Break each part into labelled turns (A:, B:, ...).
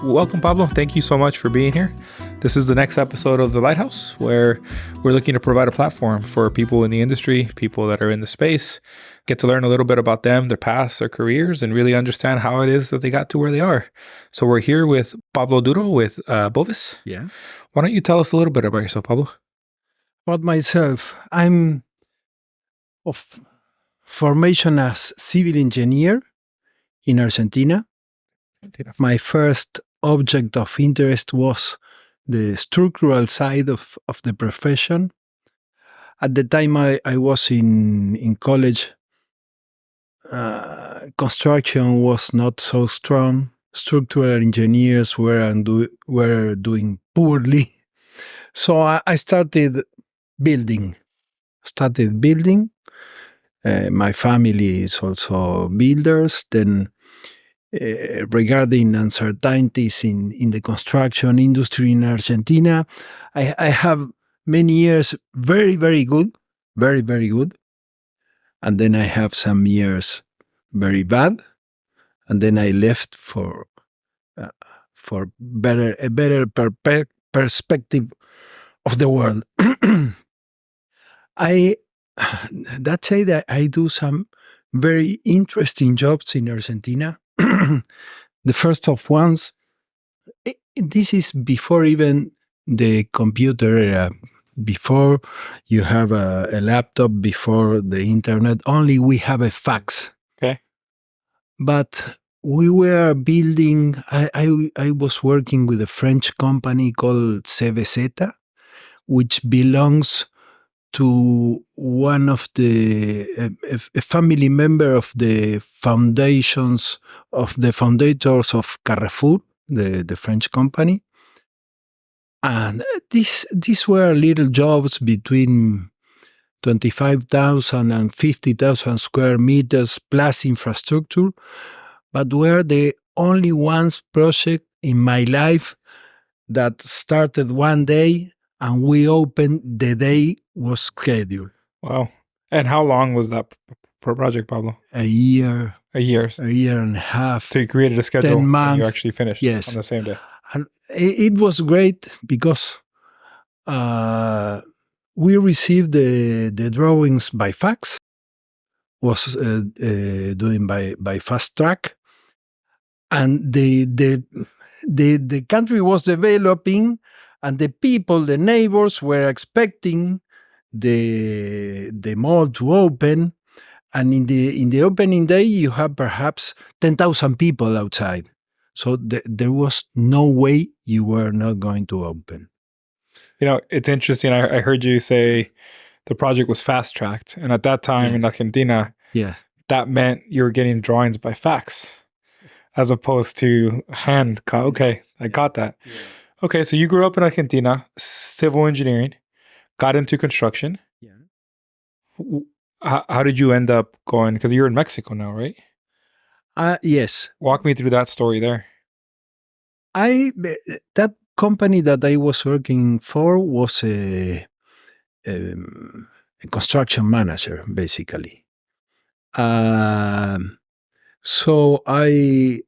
A: Welcome, Pablo. Thank you so much for being here. This is the next episode of the Lighthouse, where we're looking to provide a platform for people in the industry, people that are in the space, get to learn a little bit about them, their past, their careers, and really understand how it is that they got to where they are. So we're here with Pablo Duro with Bovis.
B: Yeah.
A: Why don't you tell us a little bit about yourself, Pablo?
B: About myself, I'm of formation as civil engineer in Argentina. My first object of interest was the structural side of the profession. At the time I was in college, construction was not so strong. Structural engineers were doing poorly. So I started building. My family is also builders. Then regarding uncertainties in the construction industry in Argentina, I have many years very, very good. And then I have some years very bad. And then I left for a better perspective of the world. That say that I do some very interesting jobs in Argentina. The first of ones, this is before even the computer era, before you have a laptop, before the internet, only we have a fax.
A: Okay.
B: But we were building, I was working with a French company called CVZ, which belongs to one of a family member of the foundators of Carrefour, the French company. And these were little jobs between 25,000 and 50,000 square meters plus infrastructure, but were the only ones project in my life that started one day and we opened the day was scheduled.
A: Wow. And how long was that project, Pablo?
B: A year.
A: A year.
B: A year and a half.
A: So you created a schedule
B: 10 months.
A: And you actually finished
B: Yes.
A: On the same day.
B: And it was great because we received the drawings by fax, was doing by fast track. And the country was developing, and the people, the neighbors, were expecting the mall to open. And in the opening day, you have perhaps 10,000 people outside. So there was no way you were not going to open.
A: You know, it's interesting. I heard you say the project was fast tracked, and at that time in Argentina, that meant you were getting drawings by fax, as opposed to hand. Okay, I got that. Yes. Okay, so you grew up in Argentina, civil engineering, got into construction. Yeah. How did you end up going? Because you're in Mexico now, right?
B: Yes.
A: Walk me through that story there.
B: That company that I was working for was a construction manager, basically. So I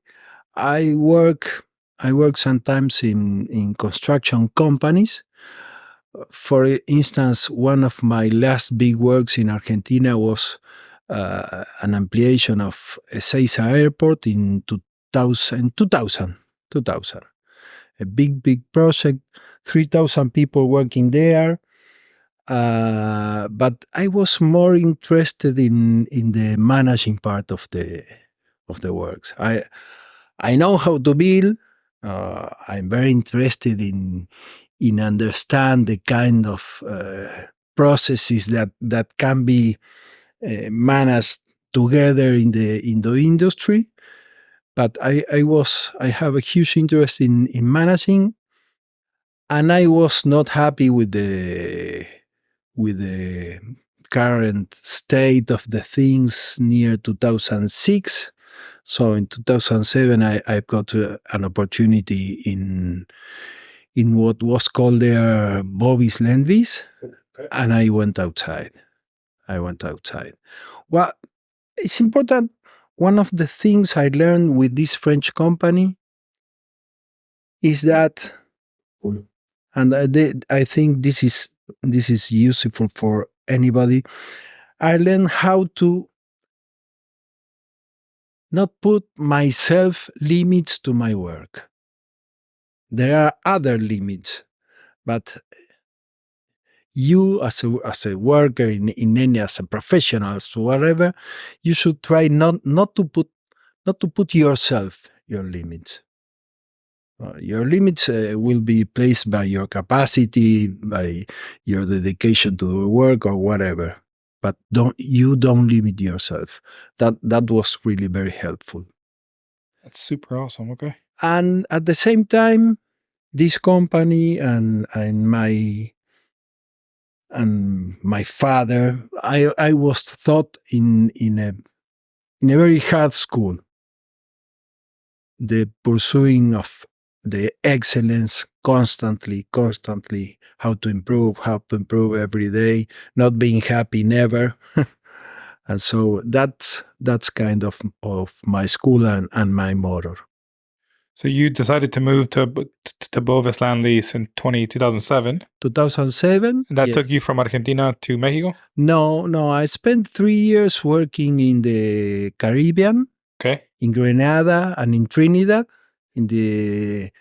B: work sometimes in construction companies. For instance, one of my last big works in Argentina was an ampliation of Ezeiza Airport in 2000. A big project, 3,000 people working there. But I was more interested in the managing part of the works. I know how to build. I'm very interested in understand the kind of processes that can be managed together in the industry. But I have a huge interest in managing, and I was not happy with the current state of the things near 2006. So in 2007, I got an opportunity in what was called their Bovis land lease, and I went outside. Well, it's important. One of the things I learned with this French company is that, and I think this is useful for anybody. I learned how to not put myself limits to my work. There are other limits, but you as a worker in any, as a professional, so whatever, you should try not to put yourself your limits. Your limits will be placed by your capacity, by your dedication to the work or whatever. But don't limit yourself. That was really very helpful.
A: That's super awesome. Okay.
B: And at the same time, this company and my father, I was taught in a very hard school, the pursuing of the excellence constantly, how to improve every day, not being happy never. And so that's kind of my school and my motto.
A: So you decided to move to Bovis land lease in 2007?
B: 2007.
A: And that took you from Argentina to Mexico?
B: No. I spent 3 years working in the Caribbean.
A: Okay.
B: In Grenada and in Trinidad, in the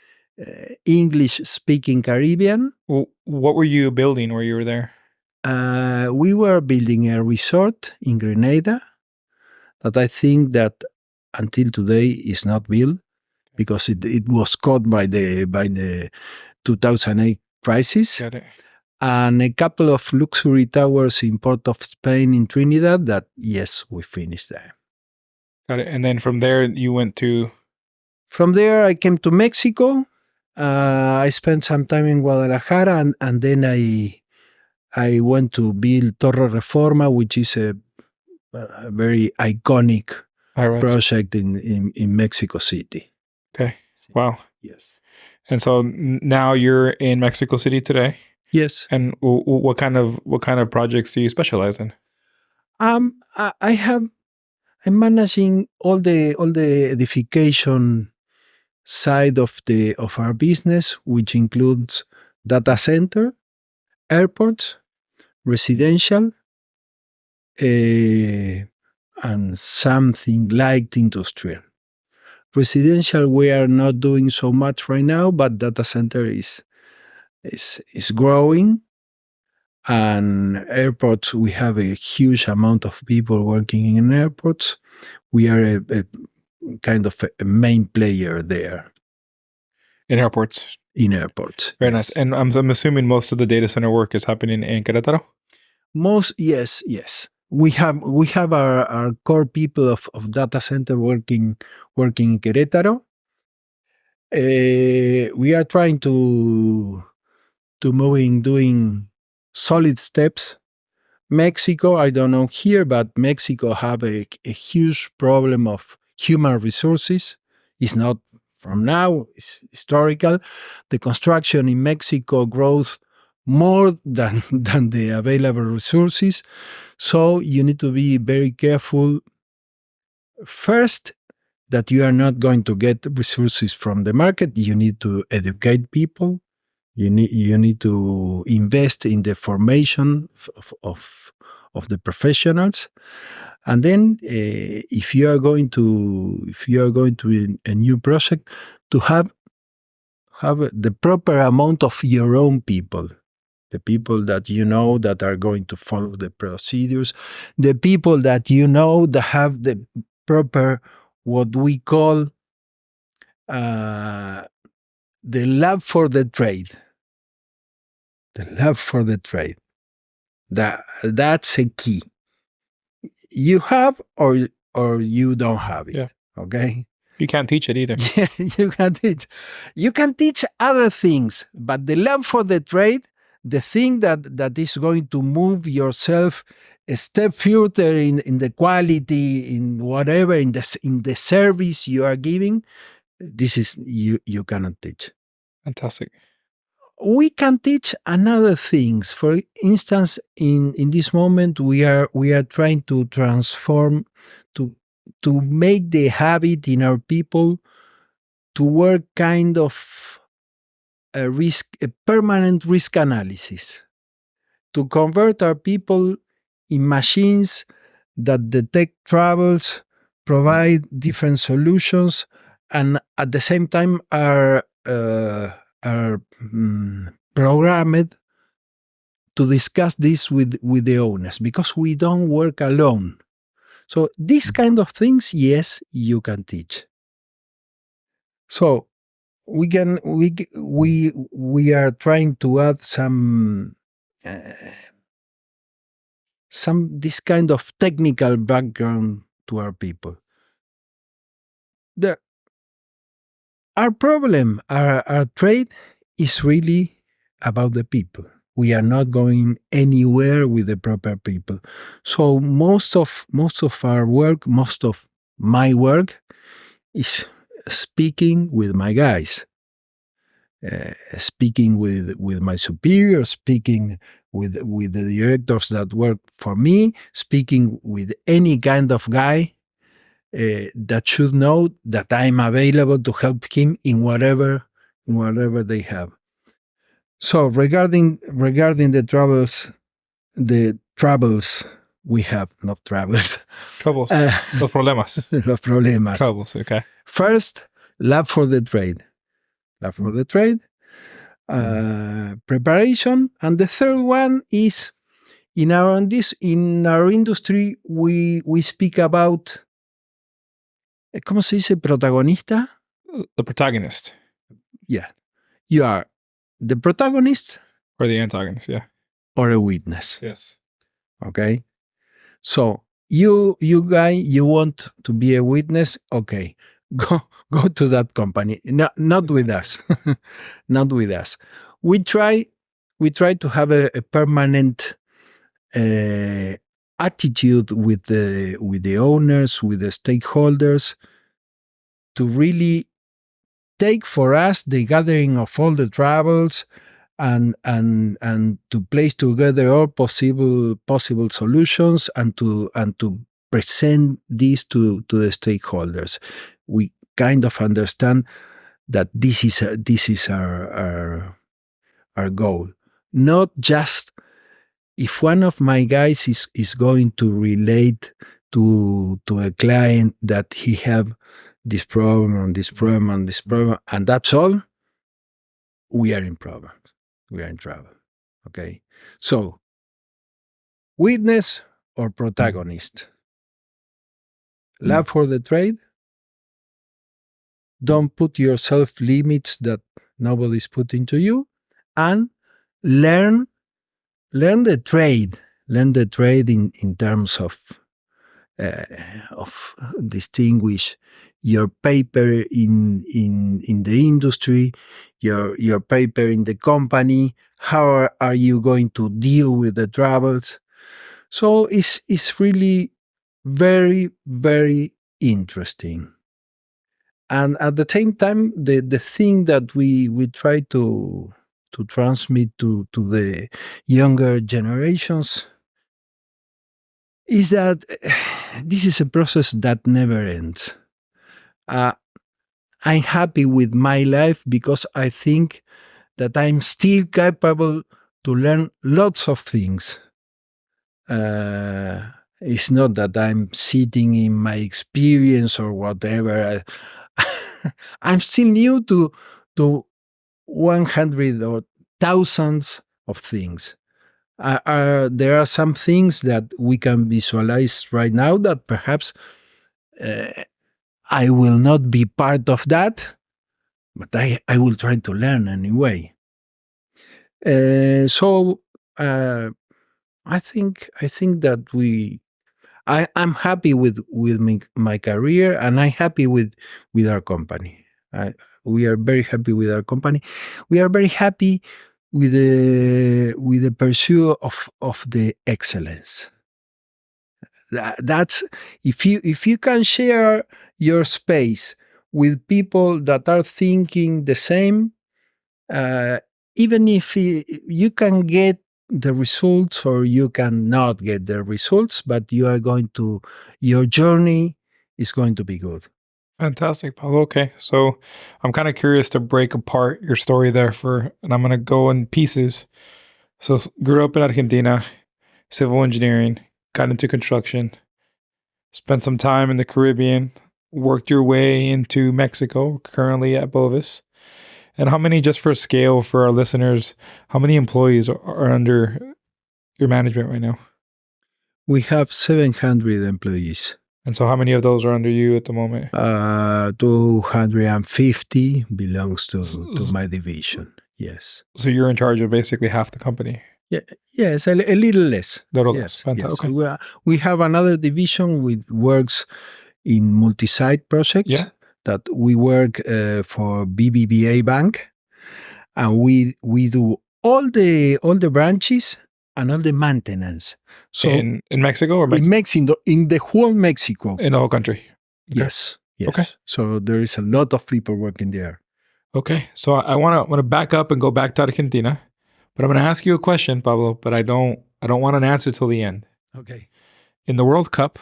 B: English-speaking Caribbean.
A: Well, what were you building where you were there?
B: We were building a resort in Grenada that I think that until today is not built because it was caught by the 2008 crisis.
A: Got it.
B: And a couple of luxury towers in Port of Spain in Trinidad that, yes, we finished there.
A: Got it. And then from there, you went to?
B: From there, I came to Mexico. I spent some time in Guadalajara, and then I went to build Torre Reforma, which is a very iconic project in Mexico City.
A: Okay. Wow.
B: Yes.
A: And so now you're in Mexico City today?
B: Yes.
A: And what kind of projects do you specialize in?
B: I'm managing all the edification side of our business, which includes data center, airports, residential, and something light industrial. Residential, we are not doing so much right now, but data center is growing. And airports, we have a huge amount of people working in airports. We are a kind of a main player there.
A: In airports?
B: In airports.
A: Very nice. And I'm assuming most of the data center work is happening in Querétaro?
B: Yes. We have our core people of data center working in Querétaro. We are trying to doing solid steps. Mexico, I don't know here, but Mexico have a huge problem of human resources. It's not from now, it's historical. The construction in Mexico grows more than the available resources. So you need to be very careful. First, that you are not going to get resources from the market. You need to educate people. You need to invest in the formation of the professionals. And then, if you are going to a new project, to have the proper amount of your own people, the people that you know that are going to follow the procedures, the people that you know that have the proper, what we call the love for the trade. The love for the trade. That's a key. You have or you don't have it.
A: Yeah.
B: Okay?
A: You can't teach it either.
B: Yeah, you can teach. You can teach other things, but the love for the trade, the thing that is going to move yourself a step further in the quality, in whatever, in the service you are giving, this is you cannot teach.
A: Fantastic.
B: We can teach another things. For instance, in this moment, we are trying to transform, to make the habit in our people to work kind of a permanent risk analysis to convert our people in machines that detect troubles, provide different solutions, and at the same time are programmed to discuss this with the owners, because we don't work alone. So these kind of things, yes, you can teach. So we are trying to add some this kind of technical background to our people. Our problem, our trade is really about the people. We are not going anywhere with the proper people. So most of our work, most of my work is speaking with my guys, speaking with my superiors, speaking with the directors that work for me, speaking with any kind of guy that should know that I'm available to help him in whatever they have. So regarding the troubles we have, not troubles.
A: Troubles. Los problemas.
B: Los problemas.
A: Troubles, okay.
B: First, love for the trade. Love for the trade. Preparation. And the third one is, in our industry, we speak about, ¿cómo se dice protagonista?
A: The protagonist.
B: Yeah. You are the protagonist.
A: Or the antagonist, yeah.
B: Or a witness.
A: Yes.
B: Okay? So, you guy, you want to be a witness? Okay. Go to that company. No, not with us. Not with us. We try to have a permanent attitude with the owners, with the stakeholders, to really take for us the gathering of all the troubles and to place together all possible solutions and to present this to the stakeholders. We kind of understand that this is our goal. Not just if one of my guys is going to relate to a client that he have this problem and this problem and this problem, and that's all, we are in problems. We are in trouble. Okay? So, witness or protagonist? Love for the trade? Don't put yourself limits that nobody's putting to you, and learn the trade. Learn the trade in terms of distinguish your paper in the industry, your paper in the company. How are you going to deal with the troubles? So it's really very, very interesting. And at the same time, the thing that we try to transmit to the younger generations is that this is a process that never ends. I'm happy with my life because I think that I'm still capable to learn lots of things. It's not that I'm sitting in my experience or whatever. I'm still new to 100 or thousands of things. There are some things that we can visualize right now that perhaps I will not be part of that, but I will try to learn anyway. So I think that I'm happy with my career, and I'm happy with our company. We are very happy with our company. We are very happy with the pursuit of the excellence. That's if you can share your space with people that are thinking the same, even if you can get the results or you cannot get the results, but your journey is going to be good.
A: Fantastic, Pablo. Okay. So I'm kind of curious to break apart your story there and I'm going to go in pieces. So grew up in Argentina, civil engineering, got into construction, spent some time in the Caribbean, worked your way into Mexico, currently at Bovis. And how many, just for scale for our listeners, how many employees are under your management right now?
B: We have 700 employees.
A: And so how many of those are under you at the moment?
B: 250 belongs to my division. Yes.
A: So you're in charge of basically half the company?
B: Yeah, yes, a little less.
A: Less.
B: Fantastic. Yes. Okay. We have another division which works in multi-site projects that we work for BBVA Bank, and we do all the branches and all the maintenance. So
A: in Mexico or
B: in Mexico, in the whole Mexico,
A: in the whole country.
B: Okay. Yes. Okay. So there is a lot of people working there.
A: Okay. So I want to back up and go back to Argentina, but I'm going to ask you a question, Pablo. But I don't want an answer till the end.
B: Okay.
A: In the World Cup,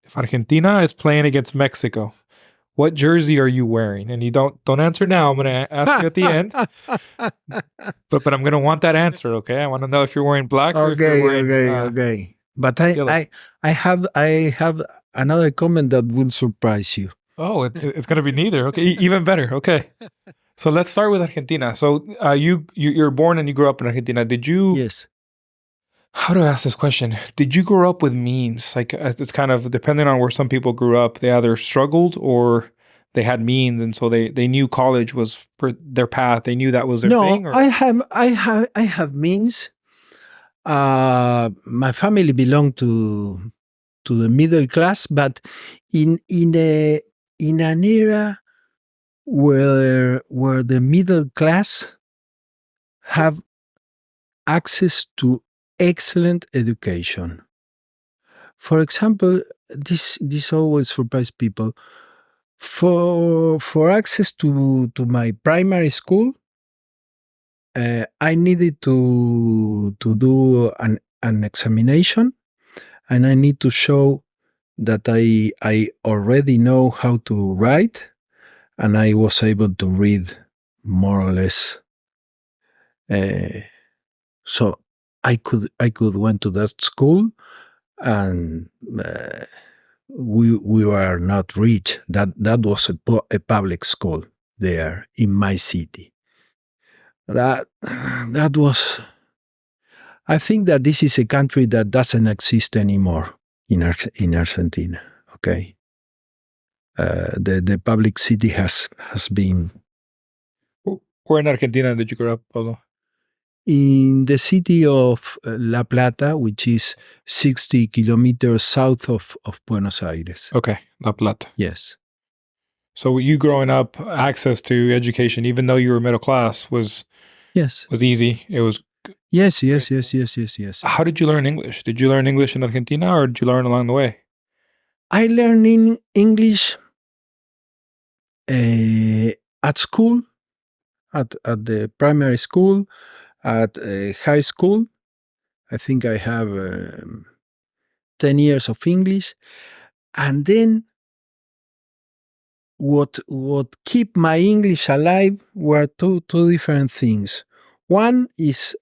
A: if Argentina is playing against Mexico, what jersey are you wearing? And you don't answer now. I'm going to ask you at the end. But I'm going to want that answer. Okay. I want to know if you're wearing black or if you're wearing
B: okay. But I have another comment that will surprise you.
A: Oh, it's going to be neither. Okay, even better. Okay. So let's start with Argentina. So you're born and you grew up in Argentina. Did you?
B: Yes.
A: How do I ask this question? Did you grow up with means? Like it's kind of depending on where some people grew up. They either struggled or they had means, and so they knew college was for their path. They knew that was their thing. Or?
B: I have means. My family belonged to the middle class, but in an era where the middle class have access to excellent education. For example, this always surprises people. For access to my primary school, I needed to do an examination, and I need to show that I already know how to write, and I was able to read more or less. So I could went to that school, and we were not rich. That was a public school there in my city. That was. I think that this is a country that doesn't exist anymore in Argentina. Okay, the public city has been.
A: Where in Argentina did you grow up, Pablo?
B: In the city of La Plata, which is 60 kilometers south of Buenos Aires.
A: Okay, La Plata.
B: Yes.
A: So you growing up, access to education, even though you were middle class, was easy. It was.
B: Yes.
A: How did you learn English? Did you learn English in Argentina, or did you learn along the way?
B: I learned English at school, at the primary school, at high school. I think I have 10 years of English. And then what keep my English alive were two different things. One is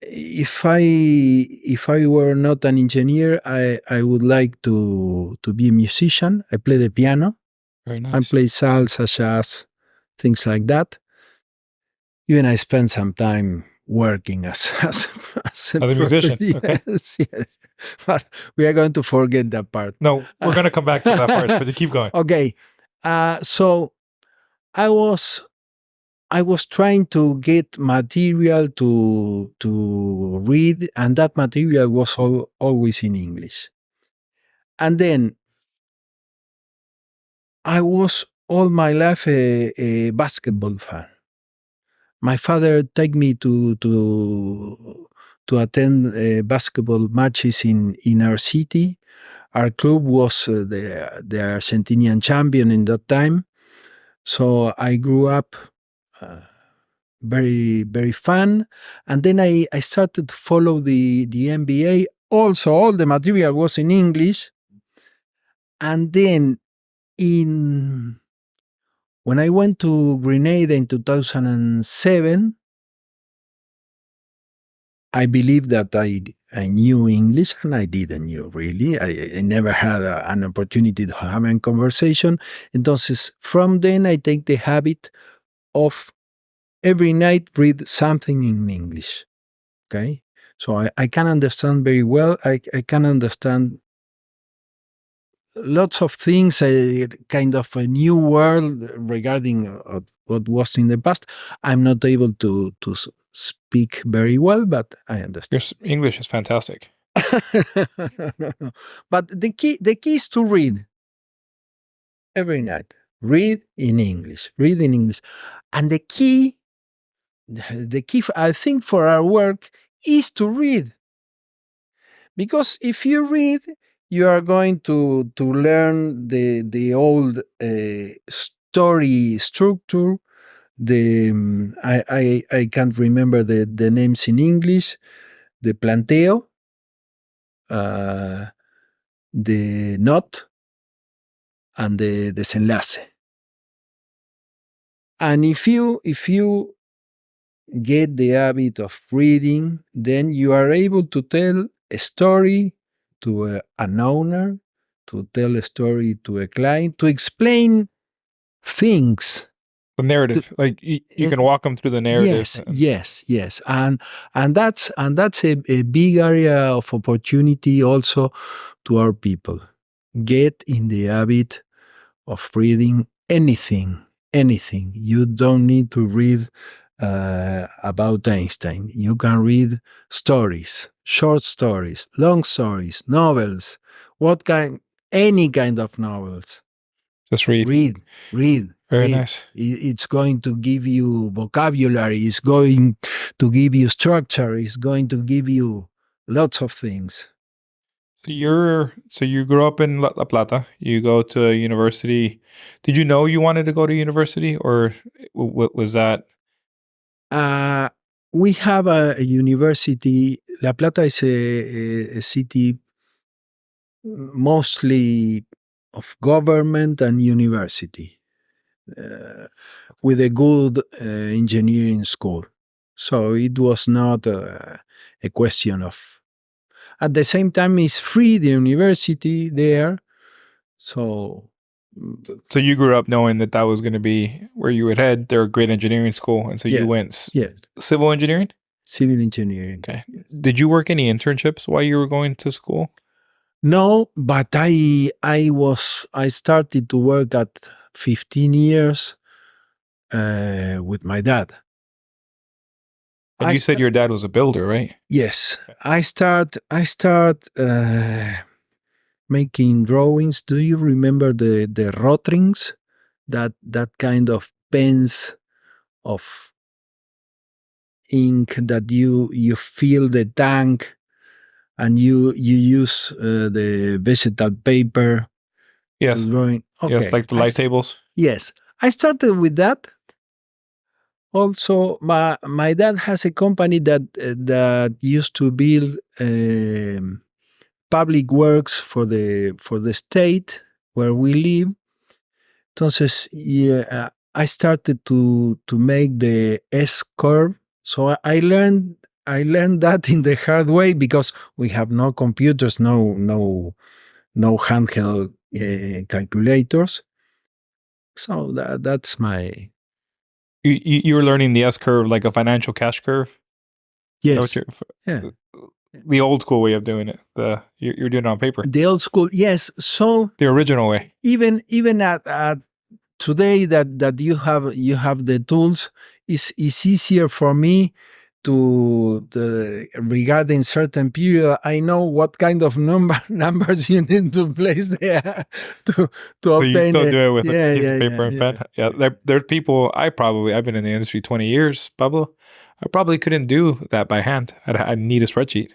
B: if I were not an engineer, I would like to be a musician. I play the piano.
A: Very nice.
B: I play salsa, jazz, things like that. Even I spent some time working as a
A: musician. Okay.
B: Yes. But we are going to forget that part.
A: No, we're going to come back to that part, but you keep going.
B: Okay. So I was trying to get material to read, and that material was always in English. And then I was all my life a basketball fan. My father take me to attend basketball matches in our city. Our club was the Argentinian champion in that time. So I grew up very, very fun. And then I started to follow the NBA. Also, all the material was in English. And then when I went to Grenada in 2007, I believe that I knew English, and I didn't know really. I never had an opportunity to have a conversation. Entonces, from then I take the habit of every night read something in English. Okay? So I can understand very well. I can understand lots of things, kind of a new world regarding what was in the past. I'm not able to speak very well, but I understand.
A: Your English is fantastic.
B: No. But the key is to read every night. Read in English. Read in English. And the key, I think, for our work is to read. Because if you read, you are going to learn the old story structure. I can't remember the names in English. The planteo, the knot, and the desenlace. And if you get the habit of reading, then you are able to tell a story to an owner, to tell a story to a client, to explain things.
A: The narrative, like you can walk them through the narrative.
B: Yes, and that's a big area of opportunity also to our people. Get in the habit of reading anything. You don't need to read about Einstein. You can read stories, short stories, long stories, novels, any kind of novels.
A: Just read.
B: Read.
A: Very nice.
B: It's going to give you vocabulary. It's going to give you structure. It's going to give you lots of things.
A: So you grew up in La Plata. You go to university. Did you know you wanted to go to university, or what was that?
B: We have a university. La Plata is a city mostly of government and university, with a good engineering school. So it was not a question of. At the same time, it's free, the university there. So
A: you grew up knowing that was going to be where you would head. They're a great engineering school, and so you went civil engineering?
B: Civil engineering.
A: Okay. Did you work any internships while you were going to school?
B: No, but I started to work at 15 years with my dad.
A: And you said your dad was a builder, right?
B: Yes. I start making drawings. Do you remember the rotrings? That kind of pens of ink that you fill the tank and you use the vegetal paper.
A: Yes.
B: To drawing. Okay.
A: Yes, like the light tables.
B: Yes. I started with that. Also, my dad has a company that used to build public works for the state where we live. Entonces, I started to make the S curve. So I learned that in the hard way because we have no computers, no handheld calculators. So that's my.
A: You were learning the S curve, like a financial cash curve?
B: Yes.
A: The old school way of doing it. You're doing it on paper.
B: The old school, yes. So
A: the original way.
B: Even at today that you have the tools, it's easier for me to regarding certain period. I know what kind of numbers you need to place there to
A: so
B: obtain.
A: So you still do it with a piece of paper
B: and
A: pen? Yeah. There's people. I've been in the industry 20 years, Pablo. I probably couldn't do that by hand. I'd need a spreadsheet.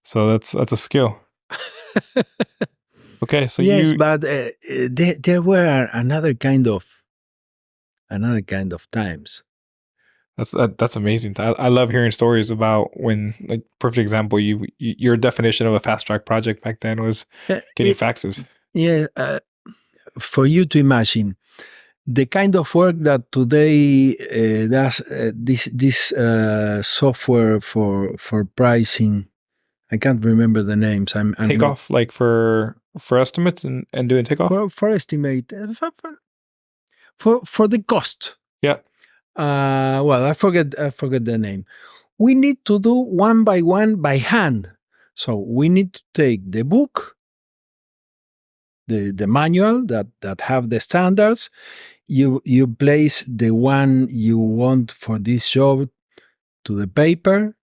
A: So that's a skill. Okay, so
B: yes, but there were another kind of times.
A: That's amazing. I love hearing stories about when, like, perfect example, your definition of a fast track project back then was getting faxes.
B: Yeah, for you to imagine the kind of work that today does this software for pricing. I can't remember the names. I'm
A: takeoff, like for estimates and doing takeoff
B: for estimate for the cost.
A: Yeah.
B: Well, I forget the name. We need to do one by hand. So we need to take the book, the manual that have the standards. You place the one you want for this job to the paper.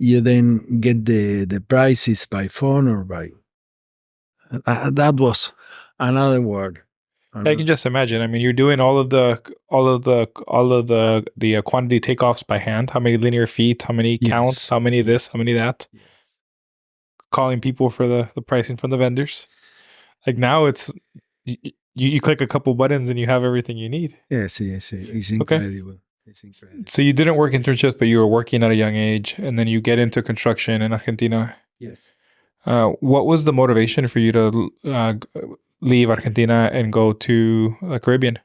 B: You then get the prices by phone or by. That was another word.
A: I can just imagine. I mean, you're doing all of the quantity takeoffs by hand. How many linear feet? How many counts? How many this? How many that? Calling people for the pricing from the vendors. Like now, it's you click a couple buttons and you have everything you need.
B: Yes. It's incredible. Okay. It's incredible.
A: So you didn't work internships, but you were working at a young age, and then you get into construction in Argentina.
B: Yes.
A: What was the motivation for you to leave Argentina and go to the Caribbean?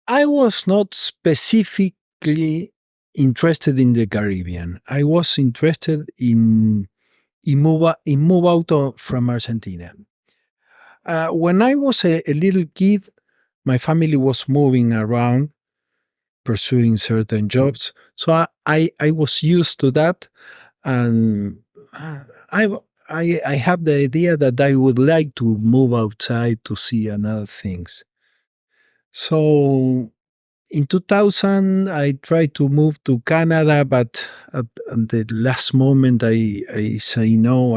B: I was not specifically interested in the Caribbean. I was interested in move out from Argentina. When I was a little kid, my family was moving around, pursuing certain jobs. So I was used to that, and I have the idea that I would like to move outside to see another things. So in 2000, I tried to move to Canada, but at the last moment, I say no.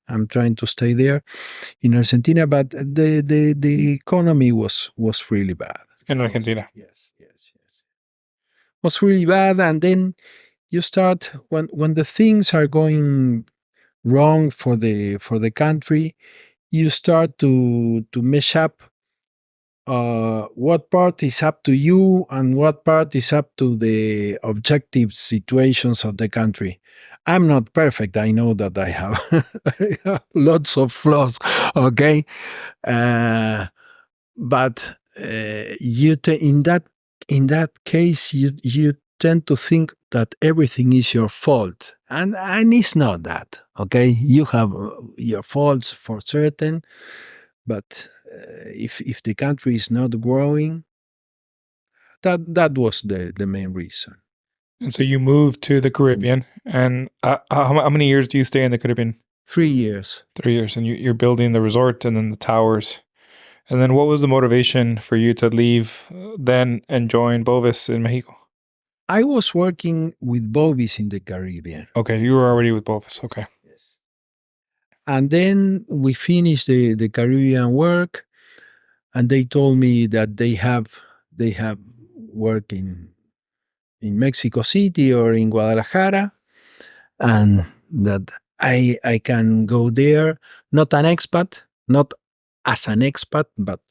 B: I'm trying to stay there in Argentina, but the economy was really bad
A: in Argentina.
B: Yes. Was really bad, and then you start when the things are going wrong for the country, you start to mesh up what part is up to you and what part is up to the objective situations of the country. I'm not perfect. I know that I have, I have lots of flaws. Okay, but in that case, you tend to think that everything is your fault, and it's not that. Okay, you have your faults for certain, but if the country is not growing, that was the main reason.
A: And so you moved to the Caribbean, and how many years do you stay in the Caribbean?
B: 3 years.
A: 3 years, and you're building the resort and then the towers. And then what was the motivation for you to leave then and join Bovis in Mexico?
B: I was working with Bovis in the Caribbean.
A: Okay, you were already with Bovis. Okay.
B: Yes. And then we finished the Caribbean work, and they told me that they have work in Mexico City or in Guadalajara, and that I can go there, not an expat, not as an expat, but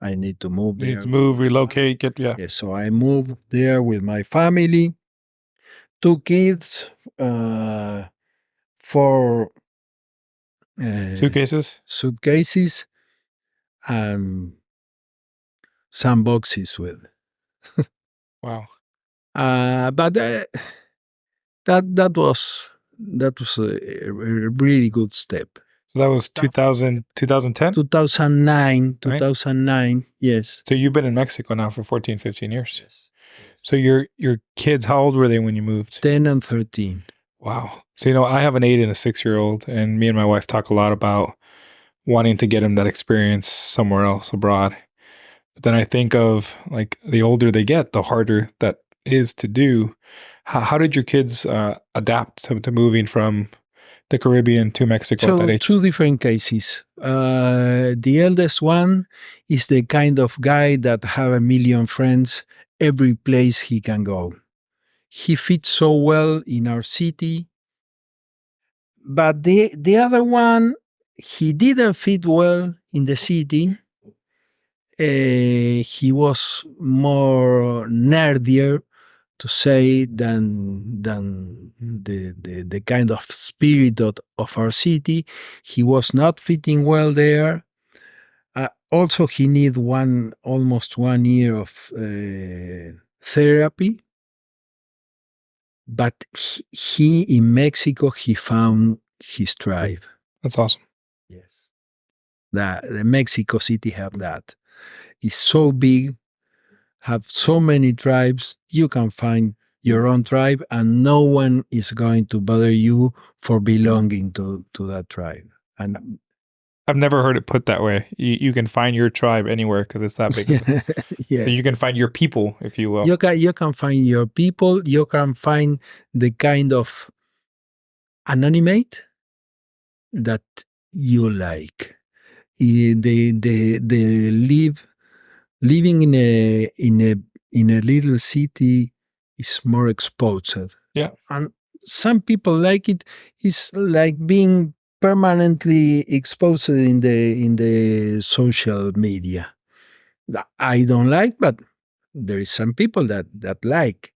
B: I need to move there.
A: You need to move, relocate,
B: Yeah, so I moved there with my family, 2 kids, 4 suitcases, and some boxes with.
A: Wow.
B: But that was a really good step.
A: So that was 2010?
B: 2009, yes.
A: So you've been in Mexico now for 14, 15 years. Yes. So your kids, how old were they when you moved?
B: 10 and 13.
A: Wow. So, I have an 8 and a 6-year-old, and me and my wife talk a lot about wanting to get them that experience somewhere else abroad. But then I think of, like, the older they get, the harder that is to do. How did your kids adapt to moving from the Caribbean to Mexico at that age?
B: 2 different cases. The eldest one is the kind of guy that have a million friends every place he can go. He fits so well in our city. But the other one, he didn't fit well in the city. He was more nerdier, to say than the kind of spirit of our city. He was not fitting well there. Also, he need almost 1 year of therapy. But he in Mexico, he found his tribe.
A: That's awesome.
B: Yes. The Mexico City have that. It's so big, have so many tribes. You can find your own tribe, and no one is going to bother you for belonging to that tribe. And
A: I've never heard it put that way. You can find your tribe anywhere because it's that big.
B: Yeah.
A: So you can find your people, if you will.
B: You can find your people. You can find the kind of anonymate that you like. They living in a little city is more exposed.
A: Yeah.
B: And some people like it. It's like being permanently exposed in the social media. I don't like, but there is some people that like.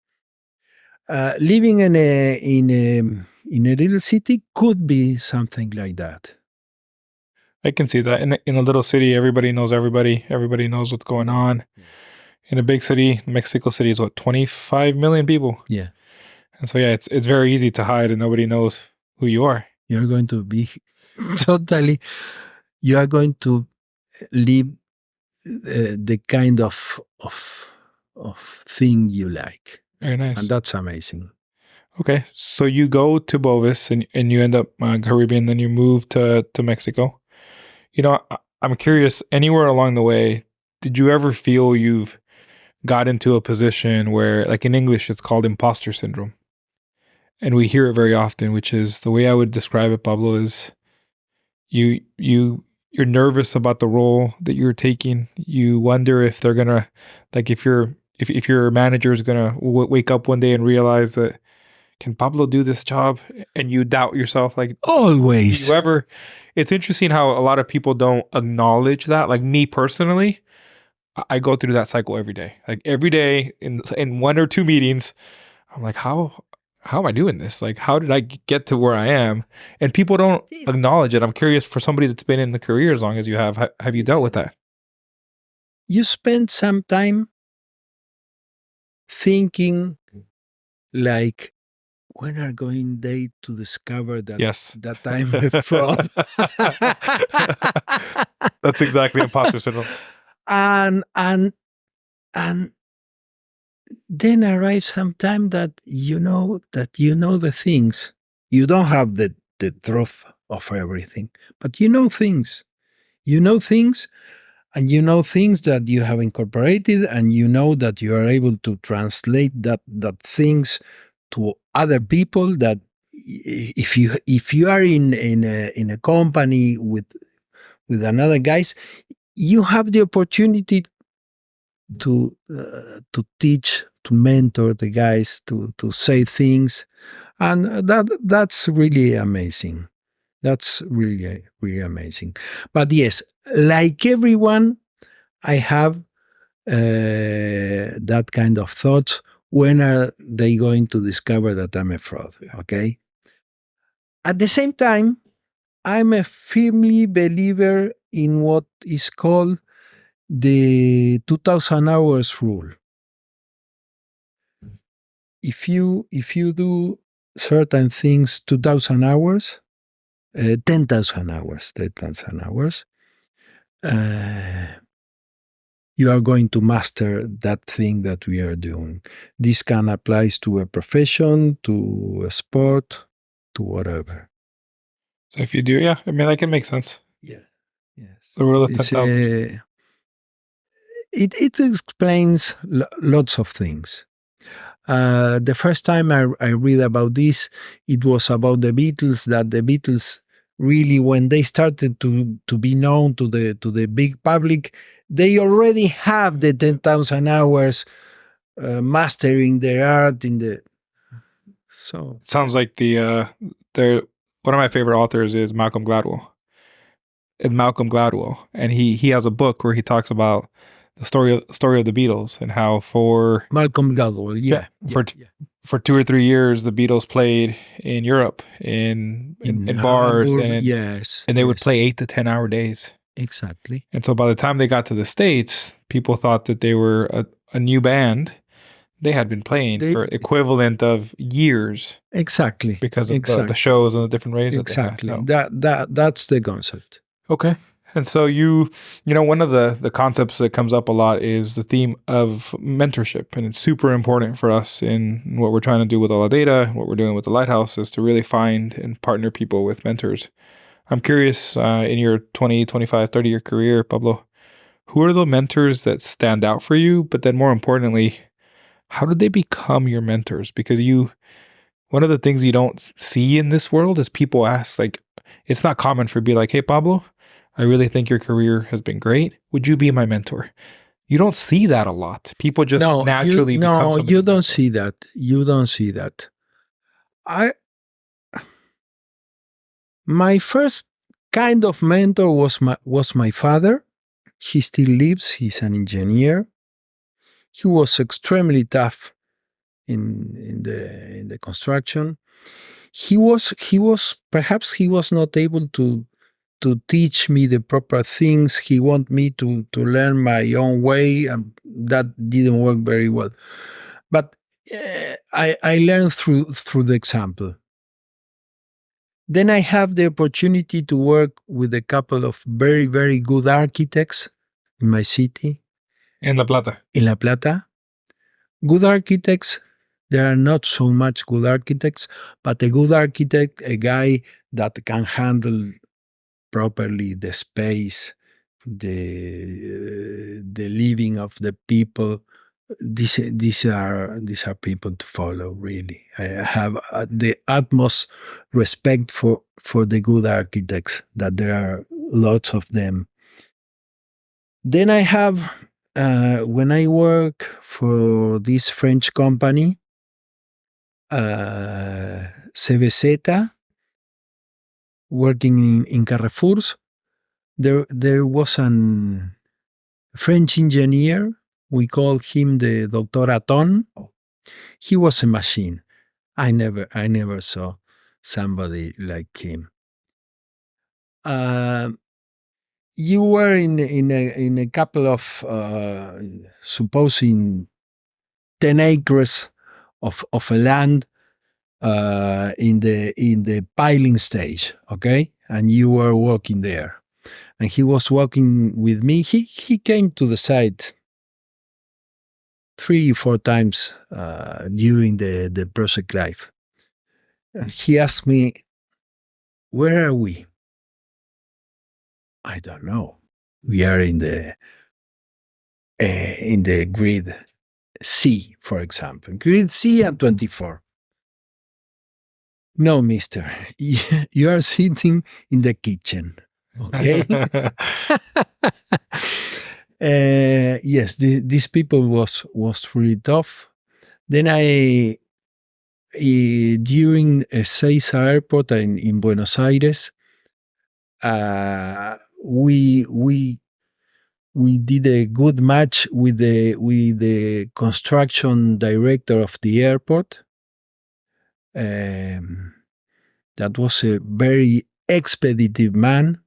B: Living in a little city could be something like that.
A: I can see that. In a little city, everybody knows everybody. Everybody knows what's going on. In a big city, Mexico City is 25 million people.
B: Yeah.
A: And so, yeah, it's very easy to hide and nobody knows who you are.
B: You're going to be you are going to live the kind of thing you like.
A: Very nice.
B: And that's amazing.
A: Okay. So you go to Bovis and you end up Caribbean, then you move to Mexico. You know, I'm curious, anywhere along the way, did you ever feel you've got into a position where, like in English, it's called imposter syndrome? And we hear it very often, which is the way I would describe it, Pablo, is you're nervous about the role that you're taking. You wonder if they're gonna, like, if your manager is gonna wake up one day and realize that, can Pablo do this job? And you doubt yourself. Like,
B: always.
A: It's interesting how a lot of people don't acknowledge that. Like me personally, I go through that cycle every day. Like every day in 1 or 2 meetings, I'm like, how am I doing this? Like, how did I get to where I am? And people don't acknowledge it. I'm curious, for somebody that's been in the career as long as you have you dealt with that?
B: You spend some time thinking, like, when are going they to discover that that I'm a fraud?
A: That's exactly imposter syndrome.
B: And then arrives some time that you know the things. You don't have the truth of everything, but you know things. You know things, and you know things that you have incorporated, and you know that you are able to translate that things to other people. That if you are in a company with another guys, you have the opportunity to teach, to mentor the guys, to say things, and that's really amazing. That's really, really amazing. But yes, like everyone, I have that kind of thoughts. When are they going to discover that I'm a fraud? Okay. At the same time, I'm a firmly believer in what is called the 2,000 hours rule. If you do certain things 2,000 hours, 10,000 hours, you are going to master that thing that we are doing. This can apply to a profession, to a sport, to whatever.
A: So if you do, yeah, I mean, that can make sense.
B: Yeah. Yes.
A: The rule of 10,000.
B: It explains lots of things. The first time I read about this, it was about the Beatles, that the Beatles really, when they started to be known to the big public, they already have the 10,000 hours mastering their art in the. So
A: it sounds like one of my favorite authors is Malcolm Gladwell. And he has a book where he talks about the story of the Beatles and how for
B: Malcolm Gladwell,
A: for 2 or 3 years the Beatles played in Europe in bars
B: Hamburg,
A: and they would play 8 to 10 hour days.
B: Exactly.
A: And so by the time they got to the States, people thought that they were a new band. They had been playing for equivalent of years.
B: Exactly.
A: Because of the shows and the different raves
B: exactly.
A: that they had.
B: That's the concept.
A: Okay. And so you know, one of the concepts that comes up a lot is the theme of mentorship. And it's super important for us in what we're trying to do with all the data, what we're doing with the Lighthouse is to really find and partner people with mentors. I'm curious, in your 20, 25, 30-year career, Pablo, who are the mentors that stand out for you? But then more importantly, how did they become your mentors? Because one of the things you don't see in this world is people ask, like, it's not common for be like, hey, Pablo, I really think your career has been great. Would you be my mentor? You don't see that a lot. People just naturally become somebody.
B: You don't see that. You don't see that. My first kind of mentor was my father. He still lives. He's an engineer. He was extremely tough in the construction. He was perhaps he was not able to teach me the proper things. He wanted me to learn my own way, and that didn't work very well. But I learned through the example. Then I have the opportunity to work with a couple of very, very good architects in my city.
A: In La Plata.
B: In La Plata. Good architects. There are not so much good architects, but a good architect, a guy that can handle properly the space, the living of the people. These are people to follow, really. I have the utmost respect for the good architects, that there are lots of them. Then I have, when I work for this French company, CVZ, working in Carrefours, there was an French engineer. We call him the Dr. Aton. He was a machine. I never saw somebody like him. You were in a couple of supposing 10 acres of a land in the piling stage, okay? And you were walking there. And he was walking with me. He came to the site 3-4 times during the project life. And he asked me, where are we? I don't know. We are in the grid C, for example. Grid C and 24. No, mister. You are sitting in the kitchen. Okay? Yes, these people was really tough. Then during Ezeiza Airport in Buenos Aires, we did a good match with the construction director of the airport. That was a very expeditive man.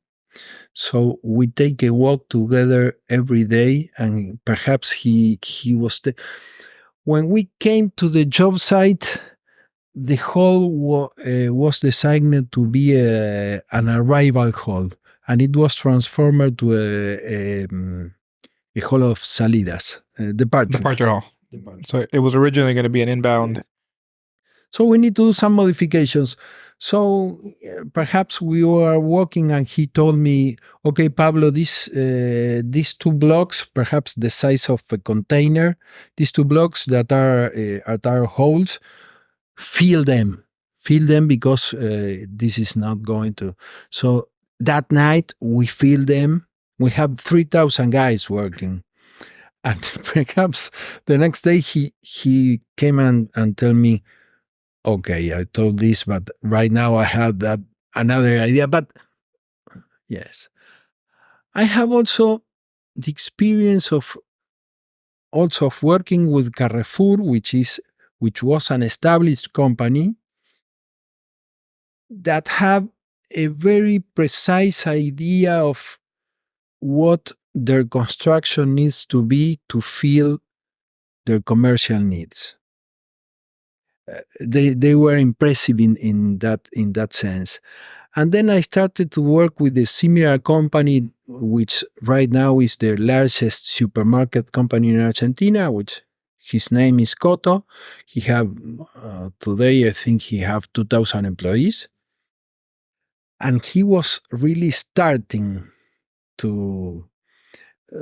B: So we take a walk together every day, and perhaps he was when we came to the job site, the hall was designed to be an arrival hall, and it was transformed to a hall of salidas,
A: departure hall. So it was originally going to be an inbound.
B: Yes. So we need to do some modifications. So perhaps we were walking and he told me, okay, Pablo, these 2 blocks, perhaps the size of a container, these 2 blocks that are holes, fill them because this is not going to. So that night we filled them. We have 3,000 guys working. And perhaps the next day he came and told me, okay, I told this, but right now I have that another idea. But yes, I have also the experience of also of working with Carrefour, which was an established company that have a very precise idea of what their construction needs to be to fill their commercial needs. They were impressive in that sense. And then I started to work with a similar company, which right now is the largest supermarket company in Argentina, which his name is Coto. He have today, I think he have 2,000 employees. And he was really starting to.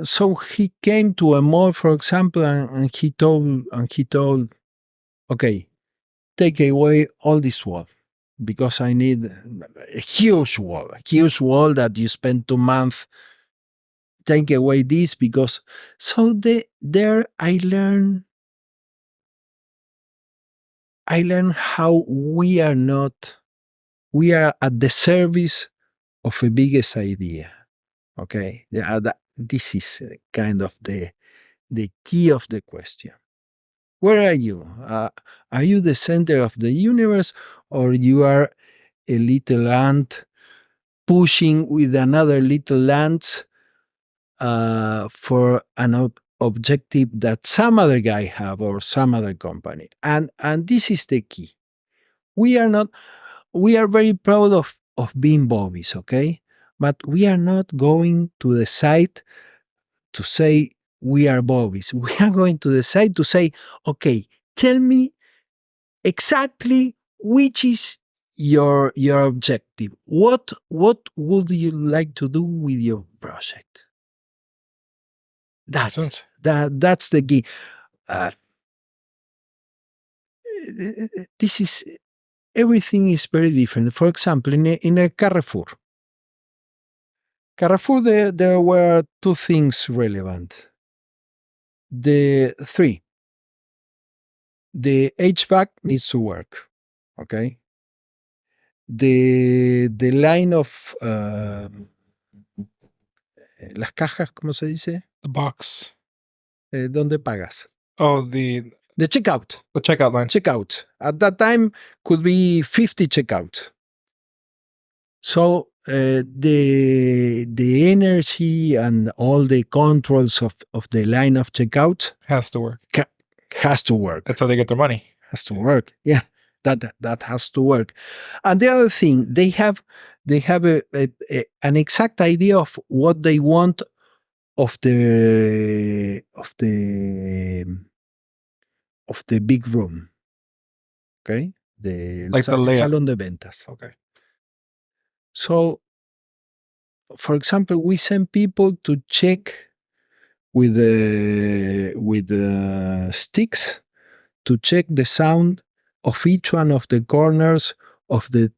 B: So he came to a mall, for example, and he told, okay, take away all this wall, because I need a huge wall that you spend 2 months. Take away this, because so there I learned how we are at the service of a biggest idea. Okay, this is kind of the key of the question. Where are you? Are you the center of the universe, or you are a little ant pushing with another little ant for an objective that some other guy have or some other company? And this is the key. We are very proud of being Bovis, okay? But we are not going to the site to say we are Bovis. We are going to the site to say, okay, tell me exactly which is your objective. What would you like to do with your project? That's the key. Everything is very different. For example, in a Carrefour, there were two things relevant. The HVAC needs to work, okay? The line of las cajas, ¿cómo se dice?
A: The box.
B: ¿Dónde pagas?
A: Oh, the
B: checkout.
A: The checkout line.
B: Checkout. At that time could be 50 checkouts. So the energy and all the controls of the line of checkouts
A: has to work.
B: Has to work.
A: That's how they get their money.
B: Has to work. Yeah, that has to work. And the other thing, they have an exact idea of what they want of the big room. Okay, the salón de ventas.
A: Okay.
B: So, for example, we send people to check with sticks to check the sound of each one of the corners of the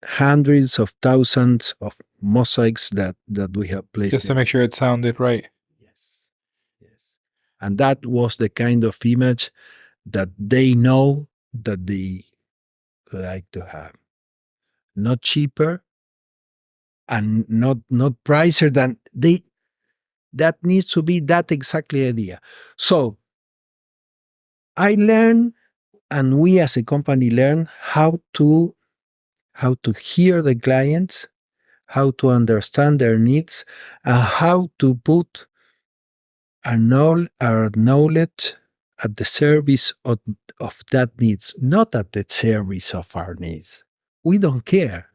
B: hundreds of thousands of mosaics that we have placed.
A: Just to make sure it sounded right.
B: Yes. And that was the kind of image that they know that they like to have. Not cheaper and not pricier than that needs to be that exactly idea. So I learned, and we as a company learn how to hear the clients, how to understand their needs, and how to put our knowledge at the service of that needs, not at the service of our needs. We don't care.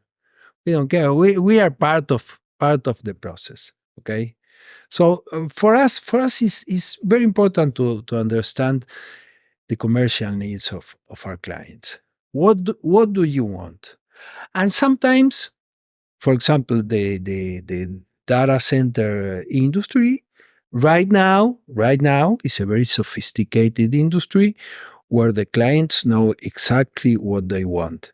B: We don't care. We are part of the process. Okay. So for us is very important to understand the commercial needs of our clients. What do you want? And sometimes, for example, the data center industry right now is a very sophisticated industry where the clients know exactly what they want.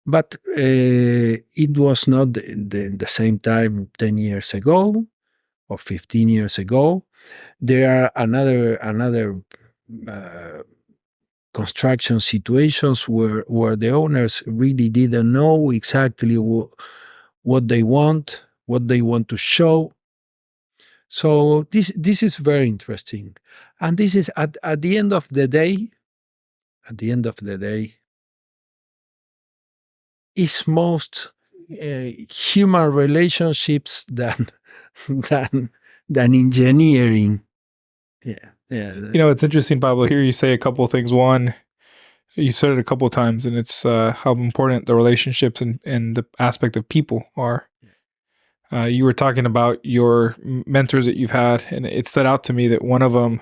B: But it was not the same time 10 years ago or 15 years ago. There are another construction situations where the owners really didn't know exactly what they want to show. So this is very interesting. And this is at the end of the day, it's most human relationships than engineering. Yeah.
A: It's interesting, Pablo. Here you say a couple of things. One, you said it a couple of times, and it's how important the relationships and the aspect of people are. You were talking about your mentors that you've had, and it stood out to me that one of them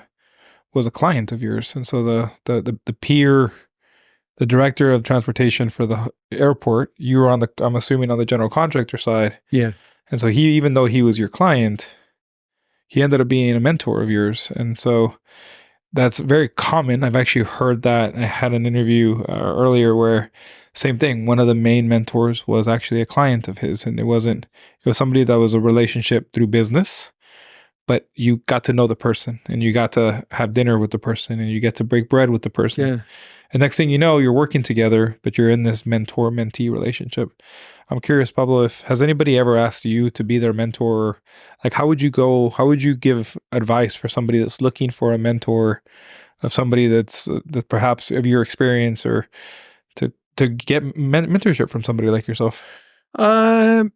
A: was a client of yours. And so the peer, the director of transportation for the airport, you were I'm assuming on the general contractor side.
B: Yeah.
A: And so even though he was your client, he ended up being a mentor of yours. And so that's very common. I've actually heard that. I had an interview earlier where same thing. One of the main mentors was actually a client of his, and it was somebody that was a relationship through business, but you got to know the person and you got to have dinner with the person and you get to break bread with the person.
B: Yeah.
A: And next thing you know, you're working together, but you're in this mentor-mentee relationship. I'm curious, Pablo, has anybody ever asked you to be their mentor? Like, how would you give advice for somebody that's looking for a mentor, of somebody that perhaps of your experience, or to get mentorship from somebody like yourself?
B: Let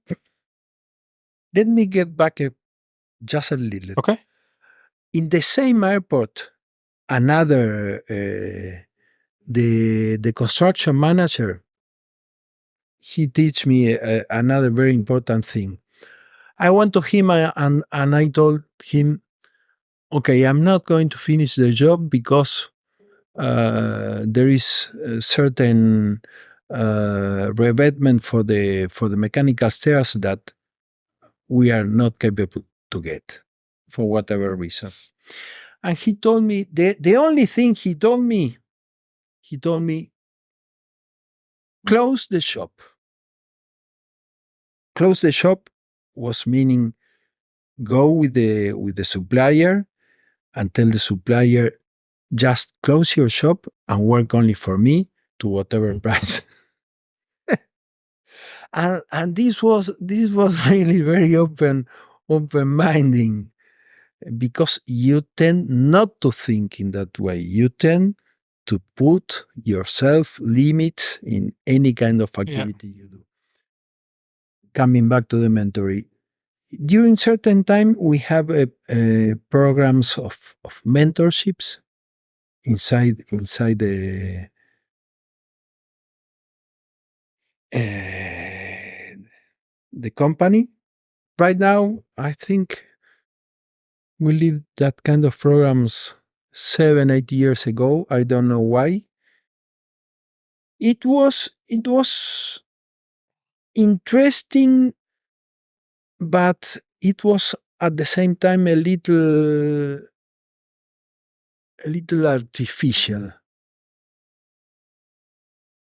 B: me get back just a little.
A: Okay.
B: In the same airport, another the construction manager, he teach me another very important thing. I went to him and I told him, okay, I'm not going to finish the job because there is a certain revetment for the mechanical stairs that we are not capable to get for whatever reason. And he told me, the only thing he told me, close the shop. Close the shop was meaning go with the supplier and tell the supplier, just close your shop and work only for me to whatever price. and this was really very open-minding, because you tend not to think in that way. You tend to put yourself limits in any kind of activity you do. Coming back to the mentoring, during certain time we have programs of mentorships inside the company. Right now, I think we lived that kind of programs 7-8 years ago. I don't know why. It was interesting, but it was at the same time a little artificial.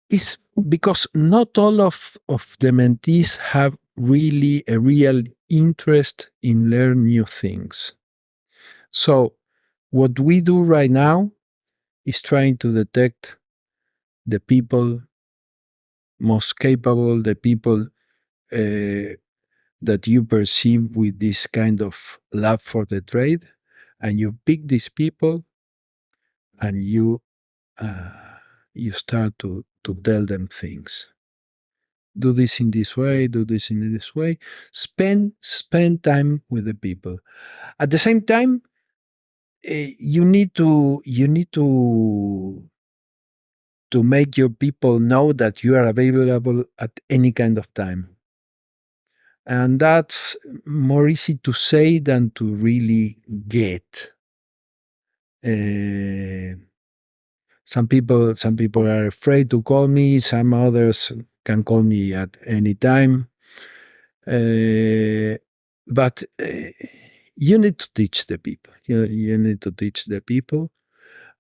B: It's because not all of the mentees have really a real interest in learn new things. So what we do right now is trying to detect the people most capable, the people that you perceive with this kind of love for the trade, and you pick these people and you start to tell them things. Do this in this way, do this in this way. Spend time with the people. At the same time, you need to make your people know that you are available at any kind of time. And that's more easy to say than to really get. Some people are afraid to call me. Some others can call me at any time. But you need to teach the people. You need to teach the people.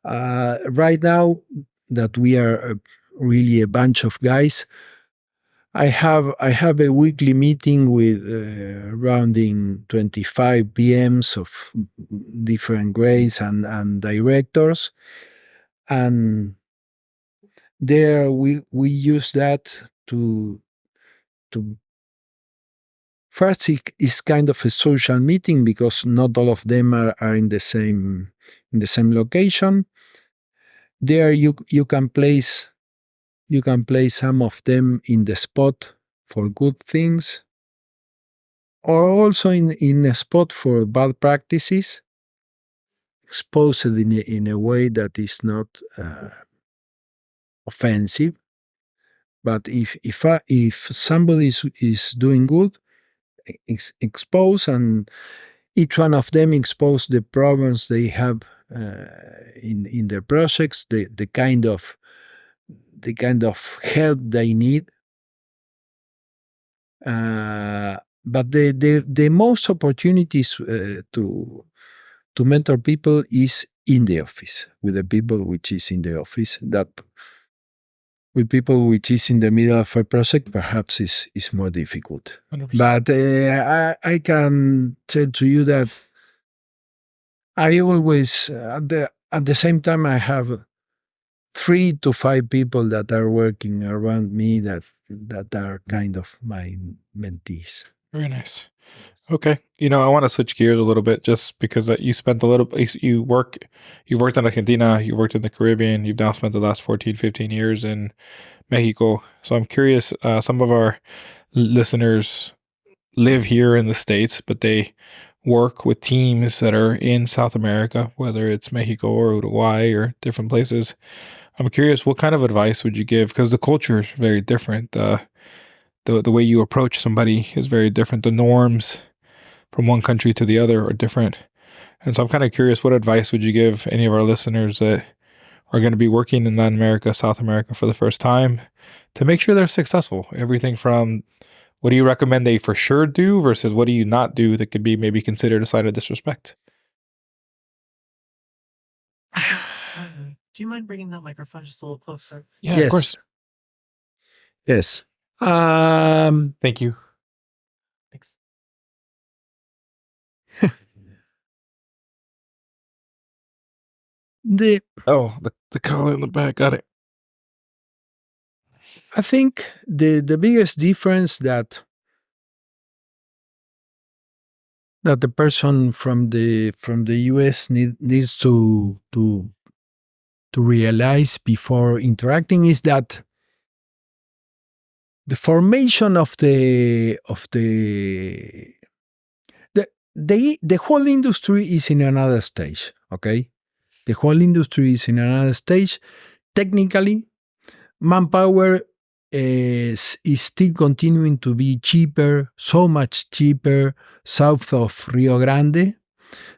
B: Right now that we are really a bunch of guys, I have a weekly meeting with rounding 25 PMs of different grades and directors, and there we use that to First, it's kind of a social meeting because not all of them are in the same location. There you can place some of them in the spot for good things, or also in a spot for bad practices, exposed in a way that is not offensive. But if somebody is doing good, expose, and each one of them expose the problems they have in their projects, the kind of help they need. But the most opportunities to mentor people is in the office, with the people which is in the office. That with people which is in the middle of a project, perhaps is more difficult.
A: 100%.
B: But I can tell to you that I always, at the same time, I have 3 to 5 people that are working around me that are kind of my mentees.
A: Very nice. Okay. I want to switch gears a little bit just because you spent you worked in Argentina, you worked in the Caribbean, you've now spent the last 14, 15 years in Mexico. So I'm curious, some of our listeners live here in the States, but they work with teams that are in South America, whether it's Mexico or Uruguay or different places. I'm curious, what kind of advice would you give? Because the culture is very different. The way you approach somebody is very different. The norms from one country to the other are different. And so I'm kind of curious, what advice would you give any of our listeners that are going to be working in Latin America, South America for the first time to make sure they're successful? Everything from what do you recommend they for sure do versus what do you not do that could be maybe considered a sign of disrespect?
C: Do you mind bringing that microphone just a little closer?
A: Yeah, yes. Of course.
B: Yes.
A: Thank you.
C: Thanks.
B: the
A: collar in the back, got it.
B: I think the biggest difference that the person from the US needs to realize before interacting is that the formation of the whole industry is in another stage. Okay, the whole industry is in another stage. Technically, manpower is still continuing to be cheaper, so much cheaper south of Rio Grande.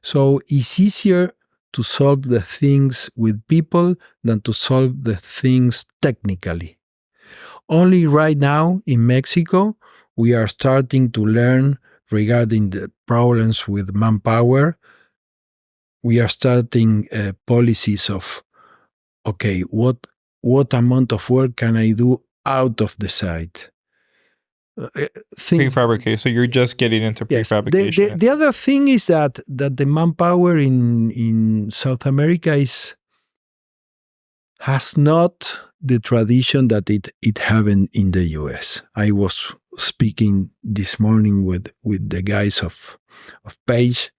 B: So it's easier to solve the things with people than to solve the things technically. Only right now in Mexico, we are starting to learn regarding the problems with manpower. We are starting policies of, okay, what amount of work can I do out of the site?
A: Prefabrication. So you're just getting into prefabrication.
B: The other thing is that the manpower in South America has not the tradition that it have in the US. I was speaking this morning with the guys of Page,